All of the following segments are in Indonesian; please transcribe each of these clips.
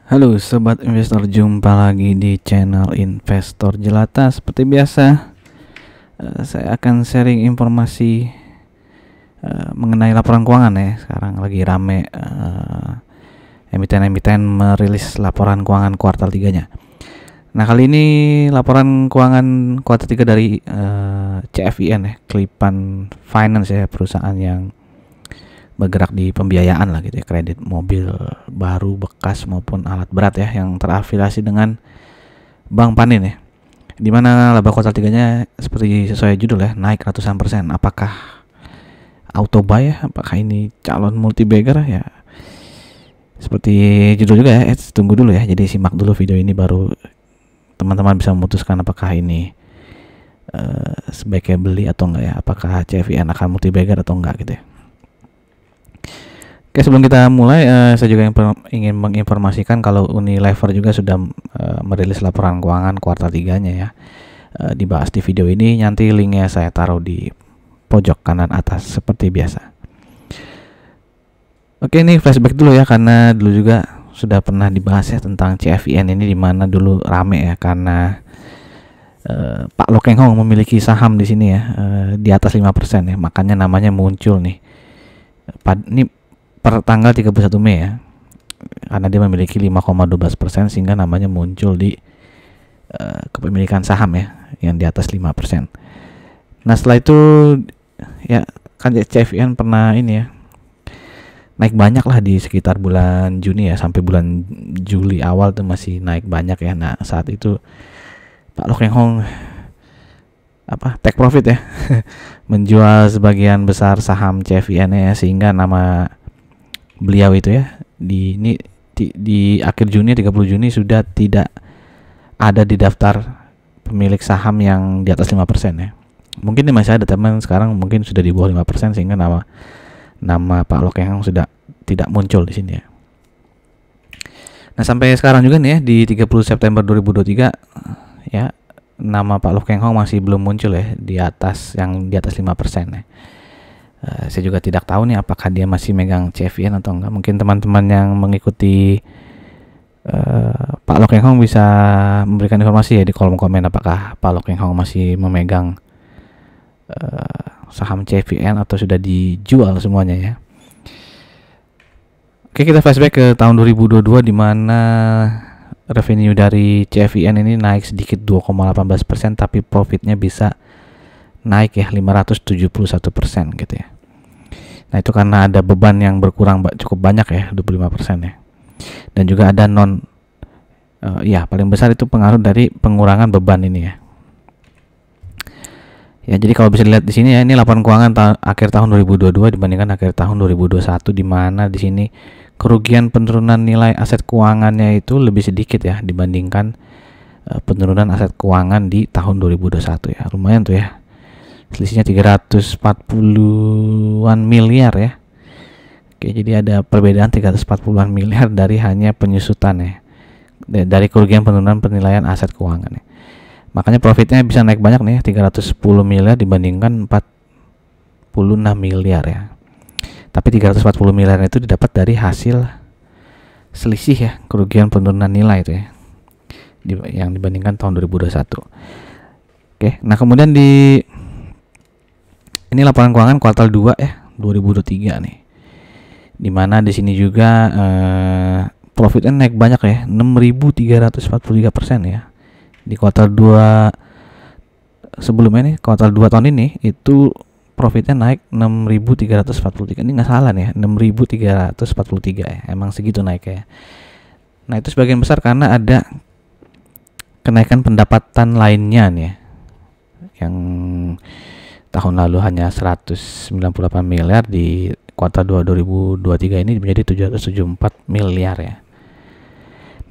Halo sobat investor, jumpa lagi di channel Investor Jelata. Seperti biasa, saya akan sharing informasi mengenai laporan keuangan ya. Sekarang lagi rame emiten-emiten merilis laporan keuangan kuartal 3-nya. Nah, kali ini laporan keuangan kuartal 3 dari CFIN ya, Klipan Finance ya, perusahaan yang bergerak di pembiayaan lah gitu ya, kredit mobil baru, bekas maupun alat berat ya, yang terafiliasi dengan Bank Panin ya. Dimana laba kuartal 3-nya seperti sesuai judul ya, naik ratusan persen. Apakah auto buy ya? Apakah ini calon multi bagger ya? Seperti judul juga ya, tunggu dulu ya. Jadi simak dulu video ini baru teman-teman bisa memutuskan apakah ini sebaiknya beli atau enggak ya. Apakah CFIN akan multi bagger atau enggak gitu ya. Oke, sebelum kita mulai, saya juga ingin menginformasikan kalau Unilever juga sudah merilis laporan keuangan kuartal 3-nya ya. Dibahas di video ini, nanti linknya saya taruh di pojok kanan atas seperti biasa. Oke, ini flashback dulu ya, karena dulu juga sudah pernah dibahas ya tentang CFIN ini, dimana dulu rame ya karena Pak Loh Keng Hong memiliki saham di sini ya, di atas 5% ya, makanya namanya muncul nih. Ini per tanggal 31 Mei ya, karena dia memiliki 5,12% sehingga namanya muncul di kepemilikan saham ya yang di atas 5%. Nah, setelah itu ya kan CFIN pernah ini ya naik banyak lah di sekitar bulan Juni ya, sampai bulan Juli awal tuh masih naik banyak ya. Nah, saat itu Pak Loh Keng Hong take profit ya menjual sebagian besar saham CFIN ya, sehingga nama beliau itu ya di akhir Juni, 30 Juni sudah tidak ada di daftar pemilik saham yang di atas 5% ya. Mungkin masih ada teman sekarang, mungkin sudah di bawah 5%, sehingga nama Pak Loh Keng Hong sudah tidak muncul di sini ya. Nah, sampai sekarang juga nih ya, di 30 September 2023 ya, nama Pak Loh Keng Hong masih belum muncul ya di atas 5% ya. Saya juga tidak tahu nih apakah dia masih megang CFIN atau enggak. Mungkin teman-teman yang mengikuti Pak Loh Keng Hong bisa memberikan informasi ya di kolom komen, apakah Pak Loh Keng Hong masih memegang saham CFIN atau sudah dijual semuanya ya. Oke, kita flashback ke tahun 2022, di mana revenue dari CFIN ini naik sedikit 2,18%, tapi profitnya bisa naik ya 571% gitu ya. Nah, itu karena ada beban yang berkurang cukup banyak ya, 25% ya. Dan juga ada paling besar itu pengaruh dari pengurangan beban ini ya. Ya, jadi kalau bisa dilihat di sini ya, ini laporan keuangan akhir tahun 2022 dibandingkan akhir tahun 2021, di mana di sini kerugian penurunan nilai aset keuangannya itu lebih sedikit ya dibandingkan penurunan aset keuangan di tahun 2021 ya. Lumayan tuh ya. Selisihnya 340-an miliar ya. Oke, jadi ada perbedaan 340-an miliar dari hanya penyusutan ya, dari kerugian penurunan penilaian aset keuangan ya. Makanya profitnya bisa naik banyak nih ya, 310 miliar dibandingkan 46 miliar ya. Tapi 340 miliar itu didapat dari hasil selisih ya, kerugian penurunan nilai itu ya, yang dibandingkan tahun 2021. Oke, nah kemudian ini laporan keuangan kuartal 2 ya, 2023 nih. Dimana di sini juga profitnya naik banyak ya, 6.343% ya. Di kuartal 2 sebelumnya nih, kuartal 2 tahun ini itu profitnya naik 6.343. Ini nggak salah nih ya, 6.343 ya. Emang segitu naik ya. Nah, itu sebagian besar karena ada kenaikan pendapatan lainnya nih ya, yang tahun lalu hanya 198 miliar, di kuartal 2 2023 ini menjadi 774 miliar ya.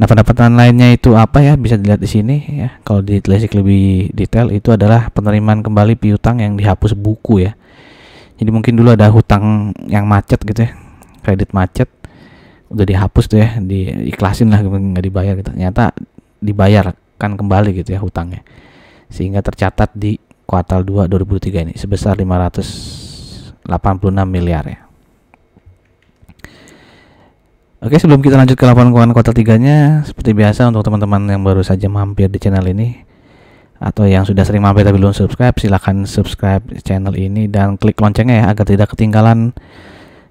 Nah, pendapatan lainnya itu apa ya? Bisa dilihat di sini ya. Kalau ditelisik lebih detail, itu adalah penerimaan kembali piutang yang dihapus buku ya. Jadi mungkin dulu ada hutang yang macet gitu ya, kredit macet, udah dihapus tuh ya, diiklasin lah, nggak dibayar gitu. Ternyata dibayarkan kembali gitu ya hutangnya, sehingga tercatat di kuartal 2 2023 ini sebesar 586 miliar ya. Oke, sebelum kita lanjut ke laporan keuangan kuartal 3-nya, seperti biasa untuk teman-teman yang baru saja mampir di channel ini atau yang sudah sering mampir tapi belum subscribe, silahkan subscribe channel ini dan klik loncengnya ya agar tidak ketinggalan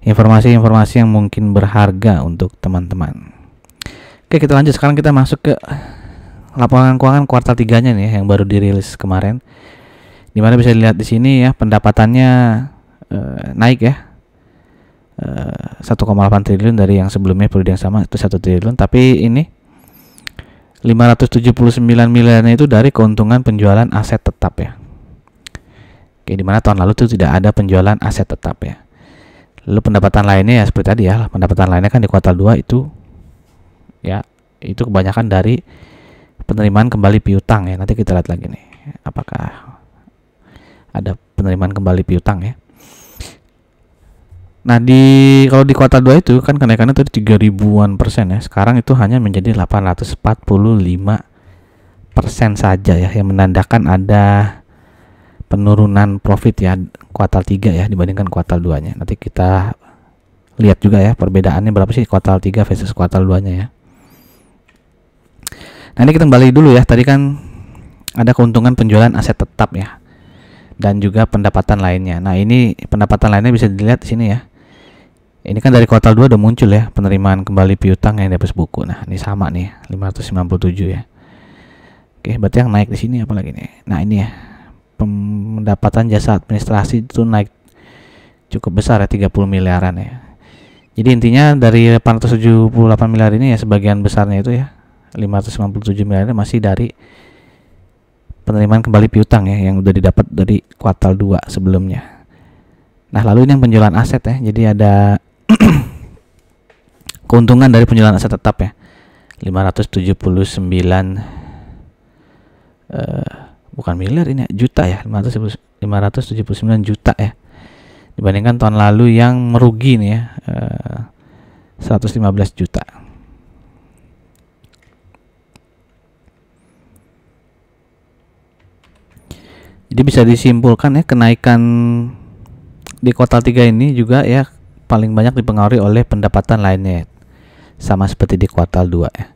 informasi-informasi yang mungkin berharga untuk teman-teman. Oke, kita lanjut. Sekarang kita masuk ke laporan keuangan kuartal 3-nya nih yang baru dirilis kemarin. Dimana bisa dilihat di sini ya, pendapatannya naik ya. 1,8 triliun dari yang sebelumnya periode yang sama itu 1 triliun, tapi ini 579 miliarnya itu dari keuntungan penjualan aset tetap ya. Oke, dimana tahun lalu itu tidak ada penjualan aset tetap ya. Lalu pendapatan lainnya ya seperti tadi ya, pendapatan lainnya kan di kuartal 2 itu ya, itu kebanyakan dari penerimaan kembali piutang ya. Nanti kita lihat lagi nih apakah ada penerimaan kembali piutang ya. Nah, kalau di kuartal 2 itu kan kenaikannya tadi 3000-an persen ya. Sekarang itu hanya menjadi 845% saja ya, yang menandakan ada penurunan profit ya kuartal 3 ya dibandingkan kuartal 2-nya. Nanti kita lihat juga ya perbedaannya berapa sih kuartal 3 versus kuartal 2-nya ya. Nah, ini kita kembali dulu ya. Tadi kan ada keuntungan penjualan aset tetap ya. Dan juga pendapatan lainnya. Nah, ini pendapatan lainnya bisa dilihat di sini ya. Ini kan dari kuartal 2 udah muncul ya penerimaan kembali piutang yang dihapus buku. Nah, ini sama nih 597 ya. Oke, berarti yang naik di sini apa lagi nih? Nah, ini ya. Pendapatan jasa administrasi itu naik cukup besar ya, 30 miliaran ya. Jadi intinya dari 878 miliar ini ya sebagian besarnya itu ya 597 miliar masih dari penerimaan kembali piutang ya yang udah didapat dari kuartal 2 sebelumnya. Nah, lalu ini yang penjualan aset ya. Jadi ada keuntungan dari penjualan aset tetap ya. 579 bukan miliar ini ya, juta ya. 579 juta ya. Dibandingkan tahun lalu yang merugi nih ya 115 juta. Jadi bisa disimpulkan ya kenaikan di kuartal 3 ini juga ya paling banyak dipengaruhi oleh pendapatan lainnya sama seperti di kuartal 2 ya.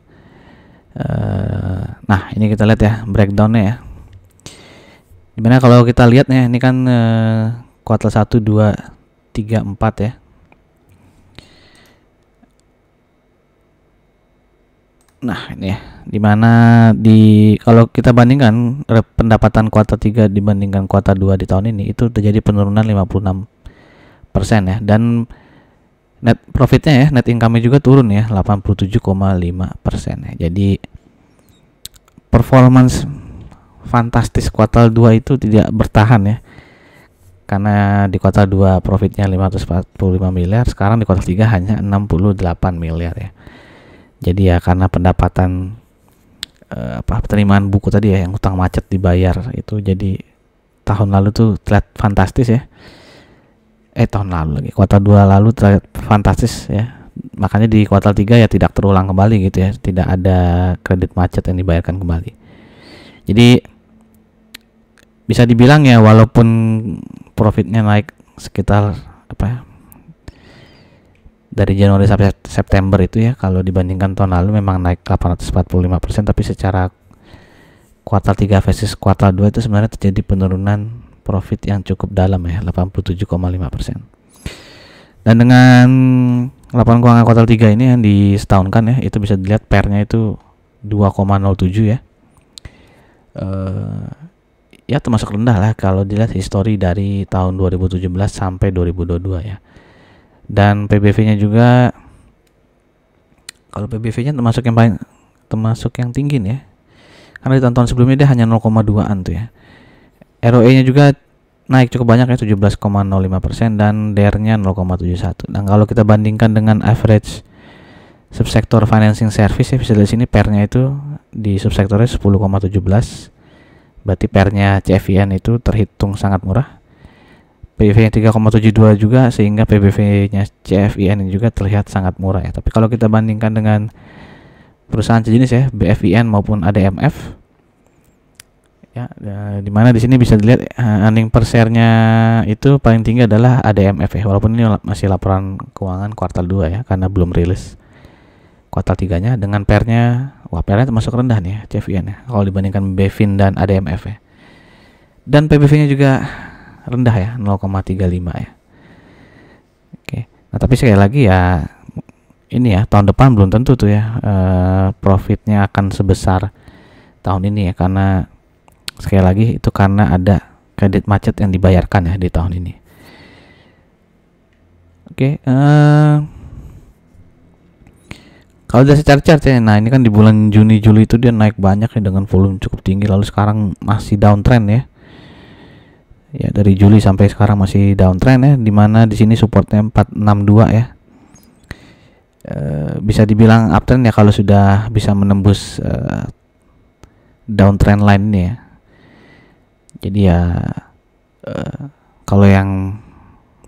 Nah, ini kita lihat ya breakdownnya ya. Dimana kalau kita lihat ya ini kan kuartal 1, 2, 3, 4 ya. Nah, ini ya dimana kalau kita bandingkan pendapatan kuartal 3 dibandingkan kuartal 2 di tahun ini itu terjadi penurunan 56% ya, dan net profitnya ya, net income-nya juga turun ya 87,5% ya. Jadi performance fantastis kuartal 2 itu tidak bertahan ya. Karena di kuartal 2 profitnya 545 miliar, sekarang di kuartal 3 hanya 68 miliar ya. Jadi ya karena pendapatan penerimaan buku tadi ya yang utang macet dibayar itu, jadi tahun lalu tuh terlihat fantastis ya. Tahun lalu lagi kuartal 2 lalu terlihat fantastis ya. Makanya di kuartal 3 ya tidak terulang kembali gitu ya. Tidak ada kredit macet yang dibayarkan kembali. Jadi bisa dibilang ya walaupun profitnya naik sekitar dari Januari sampai September itu ya, kalau dibandingkan tahun lalu memang naik 845%, tapi secara kuartal 3 versus kuartal 2 itu sebenarnya terjadi penurunan profit yang cukup dalam ya, 87,5%. Dan dengan laporan keuangan kuartal 3 ini yang disetahunkan ya, itu bisa dilihat PER-nya itu 2,07 ya. Ya termasuk rendah lah kalau dilihat histori dari tahun 2017 sampai 2022 ya. Dan PBV-nya juga, kalau PBV-nya termasuk yang tinggi nih ya. Karena di tahun sebelumnya dia hanya 0,2an tuh ya. ROE-nya juga naik cukup banyak ya, 17,05% dan DER-nya 0,71. Dan kalau kita bandingkan dengan average subsektor financing service ya, bisa dari sini PER-nya itu di subsektornya 10,17. Berarti PER-nya CFIN itu terhitung sangat murah. PBV-nya 3,72 juga, sehingga PBV-nya CFIN juga terlihat sangat murah ya. Tapi kalau kita bandingkan dengan perusahaan sejenis ya, BFIN maupun ADMF ya, di mana di sini bisa dilihat earning per share-nya itu paling tinggi adalah ADMF ya, walaupun ini masih laporan keuangan kuartal 2 ya karena belum rilis. kuartal 3-nya dengan pairnya, wah pairnya termasuk rendah nih ya, CFIN ya, kalau dibandingkan BEFIN dan ADMF ya. Dan PBV-nya juga rendah ya, 0,35 ya. Oke. Nah, tapi sekali lagi ya, ini ya, tahun depan belum tentu tuh ya profitnya akan sebesar tahun ini ya, karena sekali lagi itu karena ada kredit macet yang dibayarkan ya di tahun ini. Oke, kalau dari secara chart ya, nah ini kan di bulan Juni Juli itu dia naik banyak ya dengan volume cukup tinggi, lalu sekarang masih downtrend ya. Ya dari Juli sampai sekarang masih downtrend ya, dimana di sini supportnya 462 ya. Bisa dibilang uptrend ya kalau sudah bisa menembus downtrend line ini ya. Jadi ya kalau yang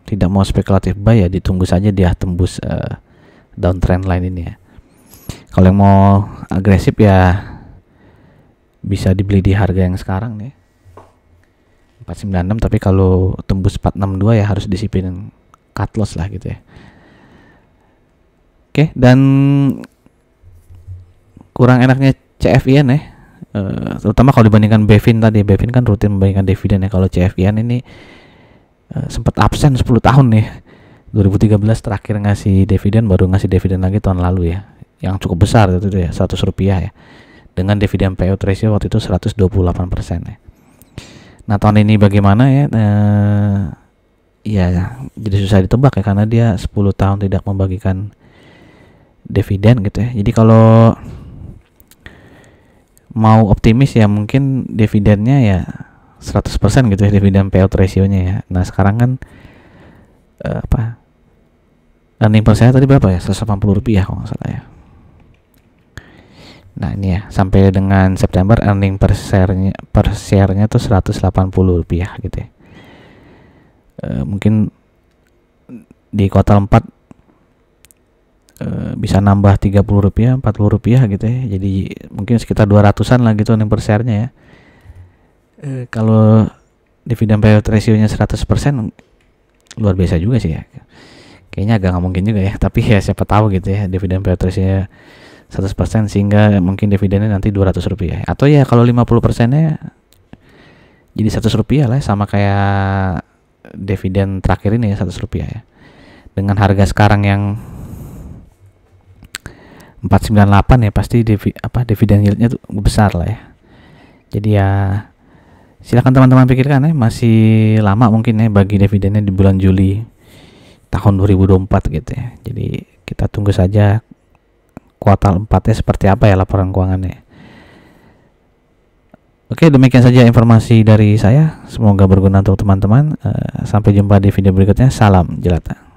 tidak mau spekulatif buy ya ditunggu saja dia tembus downtrend line ini ya. Kalau yang mau agresif ya bisa dibeli di harga yang sekarang nih 496, tapi kalau tembus 462 ya harus disiplin cut loss lah gitu ya. Oke, dan kurang enaknya CFIN ya, terutama kalau dibandingkan BEFIN tadi. BEFIN kan rutin membandingkan dividen ya, kalau CFIN ini sempat absen 10 tahun nih. 2013 terakhir ngasih dividen, baru ngasih dividen lagi tahun lalu ya, yang cukup besar itu ya, 100 rupiah ya, dengan dividen payout ratio waktu itu 128% ya. Nah tahun ini bagaimana ya, ya jadi susah ditebak ya, karena dia 10 tahun tidak membagikan dividen gitu ya. Jadi kalau mau optimis ya mungkin dividennya ya 100% gitu ya, dividen payout ratio-nya ya. Nah sekarang kan earning per share tadi berapa ya, 180 rupiah kalau nggak salah ya. Nah ini ya, sampai dengan September earning per share-nya tuh 180 rupiah gitu ya. Mungkin di kuartal 4 bisa nambah 30 rupiah, 40 rupiah gitu ya. Jadi mungkin sekitar 200-an lah gitu earning per share-nya ya. Kalau dividen payout ratio-nya 100% luar biasa juga sih ya. Kayaknya agak nggak mungkin juga ya, tapi ya siapa tahu gitu ya, dividen payout ratio-nya 100% sehingga mungkin dividennya nanti 200 rupiah. Atau ya kalau 50%-nya jadi 100 rupiah lah, sama kayak dividen terakhir ini ya, 100 rupiah ya. Dengan harga sekarang yang 498 ya, pasti dividen yield-nya tuh besar lah ya. Jadi ya silakan teman-teman pikirkan ya, masih lama mungkin ya bagi dividennya di bulan Juli tahun 2024 gitu ya. Jadi kita tunggu saja kuartal 4-nya seperti apa ya laporan keuangannya. Oke, demikian saja informasi dari saya. Semoga berguna untuk teman-teman. Sampai jumpa di video berikutnya. Salam jelata.